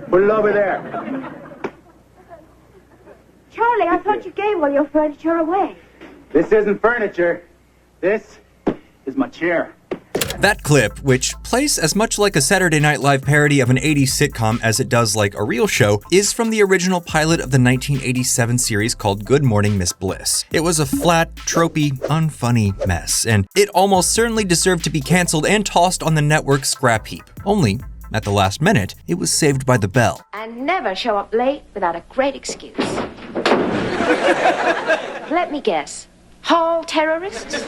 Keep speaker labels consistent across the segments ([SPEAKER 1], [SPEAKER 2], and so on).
[SPEAKER 1] Put it over there.
[SPEAKER 2] Charlie, I thought you gave all your furniture away.
[SPEAKER 1] This isn't furniture. This is my chair.
[SPEAKER 3] That clip, which plays as much like a Saturday Night Live parody of an 80s sitcom as it does like a real show, is from the original pilot of the 1987 series called Good Morning Miss Bliss. It was a flat, tropey, unfunny mess, and it almost certainly deserved to be canceled and tossed on the network's scrap heap. Only, at the last minute, it was saved by the bell.
[SPEAKER 2] And never show up late without a great excuse. Let me guess. Hall terrorists?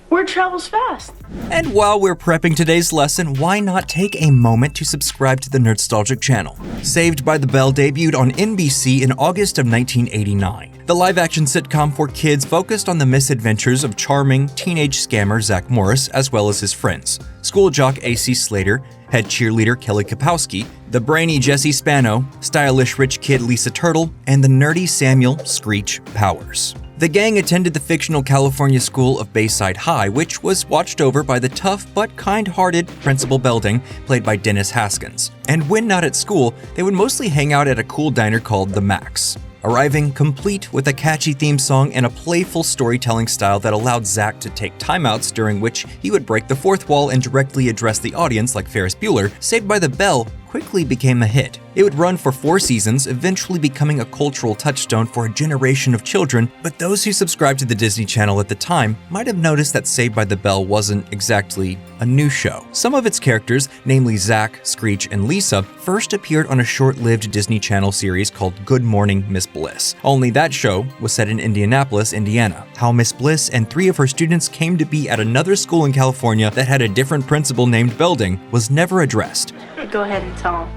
[SPEAKER 4] Word travels fast.
[SPEAKER 3] And while we're prepping today's lesson, why not take a moment to subscribe to the Nerdstalgic channel? Saved by the Bell debuted on NBC in August of 1989. The live-action sitcom for kids focused on the misadventures of charming teenage scammer Zach Morris as well as his friends, school jock A.C. Slater, head cheerleader Kelly Kapowski, the brainy Jesse Spano, stylish rich kid Lisa Turtle, and the nerdy Samuel Screech Powers. The gang attended the fictional California school of Bayside High, which was watched over by the tough but kind-hearted Principal Belding, played by Dennis Haskins. And when not at school, they would mostly hang out at a cool diner called The Max, arriving complete with a catchy theme song and a playful storytelling style that allowed Zach to take timeouts during which he would break the fourth wall and directly address the audience like Ferris Bueller. Saved by the Bell quickly became a hit. It would run for 4 seasons, eventually becoming a cultural touchstone for a generation of children, but those who subscribed to the Disney Channel at the time might have noticed that Saved by the Bell wasn't exactly a new show. Some of its characters, namely Zach, Screech, and Lisa, first appeared on a short-lived Disney Channel series called Good Morning Miss Bliss. Only that show was set in Indianapolis, Indiana. How Miss Bliss and 3 of her students came to be at another school in California that had a different principal named Belding was never addressed.
[SPEAKER 4] Go ahead and tell them.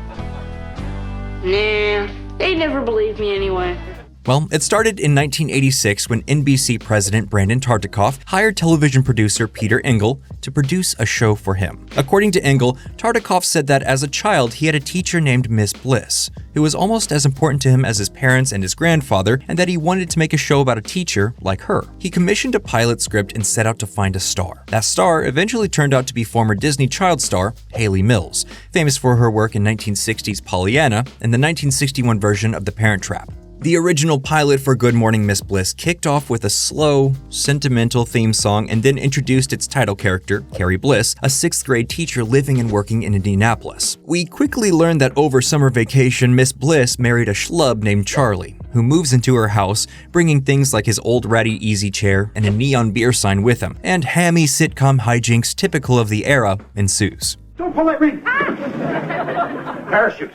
[SPEAKER 4] Nah, they never believe me anyway.
[SPEAKER 3] Well, it started in 1986 when NBC president Brandon Tartikoff hired television producer Peter Engel to produce a show for him. According to Engel, Tartikoff said that as a child he had a teacher named Miss Bliss, who was almost as important to him as his parents and his grandfather, and that he wanted to make a show about a teacher like her. He commissioned a pilot script and set out to find a star. That star eventually turned out to be former Disney child star Hayley Mills, famous for her work in 1960's Pollyanna and the 1961 version of The Parent Trap. The original pilot for Good Morning Miss Bliss kicked off with a slow, sentimental theme song and then introduced its title character, Carrie Bliss, a 6th grade teacher living and working in Indianapolis. We quickly learned that over summer vacation, Miss Bliss married a schlub named Charlie, who moves into her house, bringing things like his old ratty easy chair and a neon beer sign with him, and hammy sitcom hijinks typical of the era ensues.
[SPEAKER 1] Don't pull that ring. Parachute.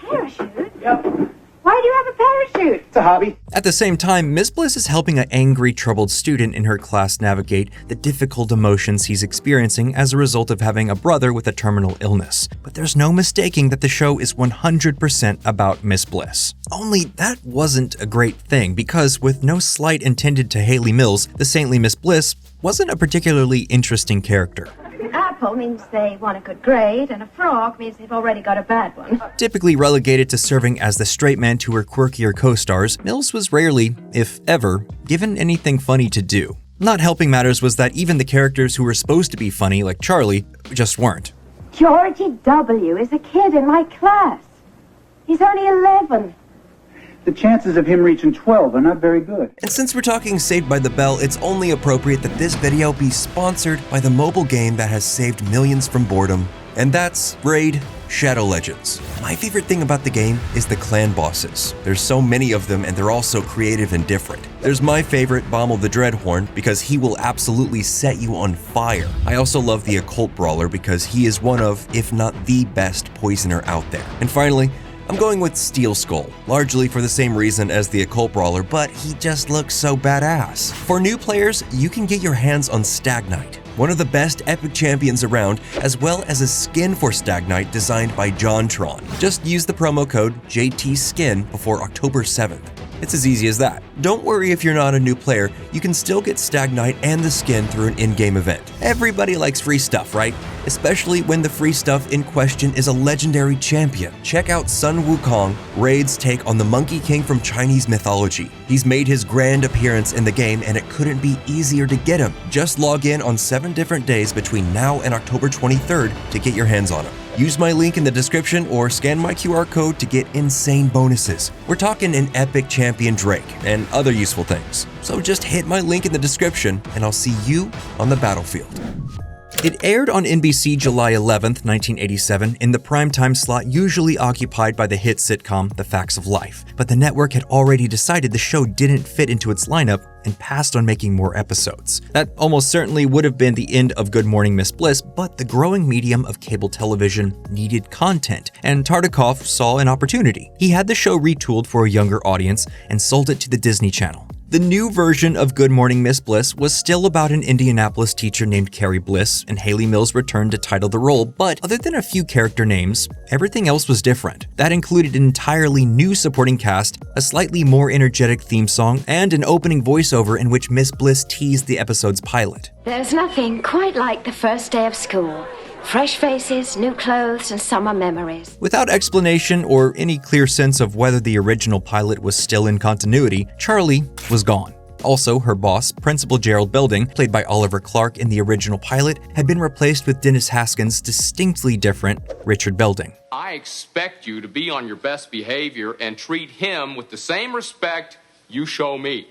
[SPEAKER 2] Parachute?
[SPEAKER 1] Yep.
[SPEAKER 2] Why do you have a parachute?
[SPEAKER 1] It's a hobby.
[SPEAKER 3] At the same time, Miss Bliss is helping an angry, troubled student in her class navigate the difficult emotions he's experiencing as a result of having a brother with a terminal illness. But there's no mistaking that the show is 100% about Miss Bliss. Only that wasn't a great thing, because with no slight intended to Hayley Mills, the saintly Miss Bliss wasn't a particularly interesting character.
[SPEAKER 2] Apple means they want a good grade, and a frog means they've already got a bad one.
[SPEAKER 3] Typically relegated to serving as the straight man to her quirkier co-stars, Mills was rarely, if ever, given anything funny to do. Not helping matters was that even the characters who were supposed to be funny, like Charlie, just weren't.
[SPEAKER 2] Georgie W. is a kid in my class. He's only 11.
[SPEAKER 1] The chances of him reaching 12 are not very good.
[SPEAKER 3] And since we're talking Saved by the Bell, it's only appropriate that this video be sponsored by the mobile game that has saved millions from boredom, and that's Raid Shadow Legends. My favorite thing about the game is the clan bosses. There's so many of them and they're all so creative and different. There's my favorite, Bommel the Dreadhorn, because he will absolutely set you on fire. I also love the Occult Brawler because he is one of, if not the best poisoner out there. And finally, I'm going with Steel Skull, largely for the same reason as the Occult Brawler, but he just looks so badass. For new players, you can get your hands on Stag Knight, one of the best epic champions around, as well as a skin for Stag Knight designed by JonTron. Just use the promo code JTSKIN before October 7th. It's as easy as that. Don't worry if you're not a new player, you can still get Stag Knight and the skin through an in-game event. Everybody likes free stuff, right? Especially when the free stuff in question is a legendary champion. Check out Sun Wukong, Raid's take on the Monkey King from Chinese mythology. He's made his grand appearance in the game and it couldn't be easier to get him. Just log in on 7 different days between now and October 23rd to get your hands on him. Use my link in the description or scan my QR code to get insane bonuses. We're talking an epic champion Drake and other useful things. So just hit my link in the description and I'll see you on the battlefield. It aired on NBC July 11th, 1987, in the primetime slot usually occupied by the hit sitcom The Facts of Life, but the network had already decided the show didn't fit into its lineup and passed on making more episodes. That almost certainly would have been the end of Good Morning Miss Bliss, but the growing medium of cable television needed content, and Tartikoff saw an opportunity. He had the show retooled for a younger audience and sold it to the Disney Channel. The new version of Good Morning Miss Bliss was still about an Indianapolis teacher named Carrie Bliss, and Haley Mills returned to title the role, but other than a few character names, everything else was different. That included an entirely new supporting cast, a slightly more energetic theme song, and an opening voiceover in which Miss Bliss teased the episode's pilot.
[SPEAKER 2] There's nothing quite like the first day of school. Fresh faces, new clothes, and summer memories.
[SPEAKER 3] Without explanation or any clear sense of whether the original pilot was still in continuity, Charlie was gone. Also, her boss, Principal Gerald Belding, played by Oliver Clark in the original pilot, had been replaced with Dennis Haskins' distinctly different Richard Belding.
[SPEAKER 5] I expect you to be on your best behavior and treat him with the same respect you show me.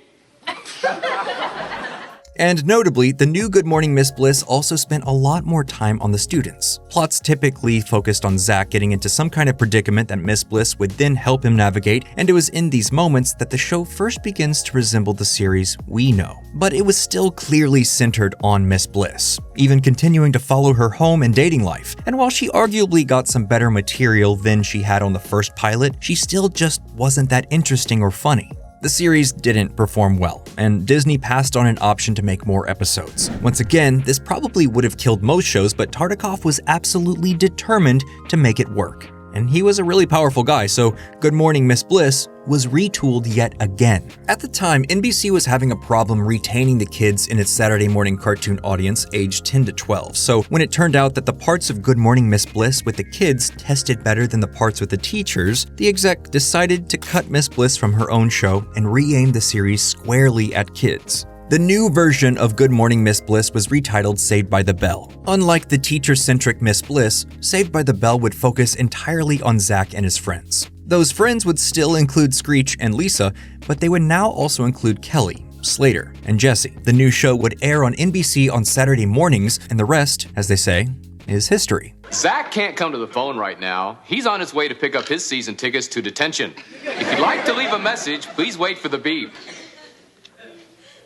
[SPEAKER 3] And notably, the new Good Morning Miss Bliss also spent a lot more time on the students. Plots typically focused on Zach getting into some kind of predicament that Miss Bliss would then help him navigate, and it was in these moments that the show first begins to resemble the series we know. But it was still clearly centered on Miss Bliss, even continuing to follow her home and dating life. And while she arguably got some better material than she had on the first pilot, she still just wasn't that interesting or funny. The series didn't perform well, and Disney passed on an option to make more episodes. Once again, this probably would have killed most shows, but Tartikoff was absolutely determined to make it work. And he was a really powerful guy, so Good Morning Miss Bliss was retooled yet again. At the time, NBC was having a problem retaining the kids in its Saturday morning cartoon audience aged 10 to 12. So when it turned out that the parts of Good Morning Miss Bliss with the kids tested better than the parts with the teachers, the exec decided to cut Miss Bliss from her own show and re-aim the series squarely at kids. The new version of Good Morning Miss Bliss was retitled Saved by the Bell. Unlike the teacher-centric Miss Bliss, Saved by the Bell would focus entirely on Zach and his friends. Those friends would still include Screech and Lisa, but they would now also include Kelly, Slater, and Jesse. The new show would air on NBC on Saturday mornings, and the rest, as they say, is history.
[SPEAKER 5] Zach can't come to the phone right now. He's on his way to pick up his season tickets to detention. If you'd like to leave a message, please wait for the beep.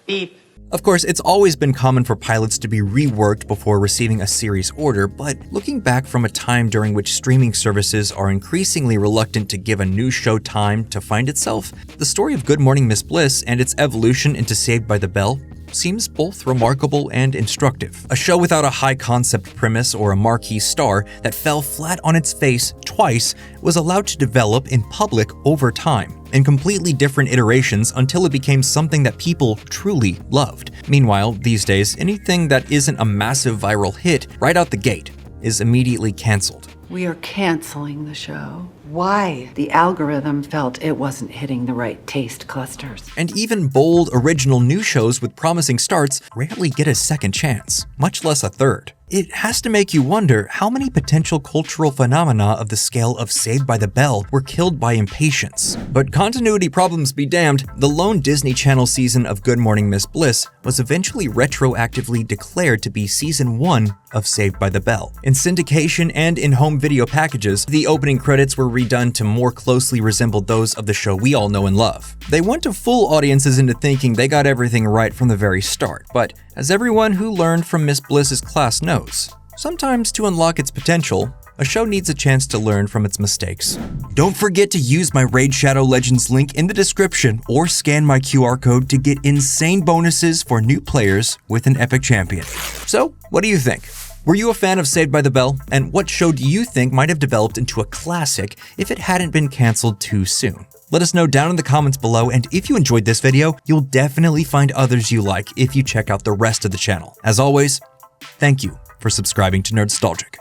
[SPEAKER 1] Beep.
[SPEAKER 3] Of course, it's always been common for pilots to be reworked before receiving a series order, but looking back from a time during which streaming services are increasingly reluctant to give a new show time to find itself, the story of Good Morning Miss Bliss and its evolution into Saved by the Bell seems both remarkable and instructive. A show without a high-concept premise or a marquee star that fell flat on its face twice was allowed to develop in public over time, in completely different iterations until it became something that people truly loved. Meanwhile, these days, anything that isn't a massive viral hit right out the gate is immediately canceled.
[SPEAKER 6] We are canceling the show. Why? The algorithm felt it wasn't hitting the right taste clusters.
[SPEAKER 3] And even bold, original new shows with promising starts rarely get a second chance, much less a third. It has to make you wonder how many potential cultural phenomena of the scale of Saved by the Bell were killed by impatience. But continuity problems be damned, the lone Disney Channel season of Good Morning Miss Bliss was eventually retroactively declared to be season 1 of Saved by the Bell. In syndication and in home video packages, the opening credits were redone to more closely resemble those of the show we all know and love. They want to fool audiences into thinking they got everything right from the very start, but as everyone who learned from Miss Bliss's class knows, sometimes to unlock its potential, a show needs a chance to learn from its mistakes. Don't forget to use my Raid Shadow Legends link in the description or scan my QR code to get insane bonuses for new players with an epic champion. So, what do you think? Were you a fan of Saved by the Bell? And what show do you think might have developed into a classic if it hadn't been canceled too soon? Let us know down in the comments below, and if you enjoyed this video, you'll definitely find others you like if you check out the rest of the channel. As always, thank you for subscribing to Nerdstalgic.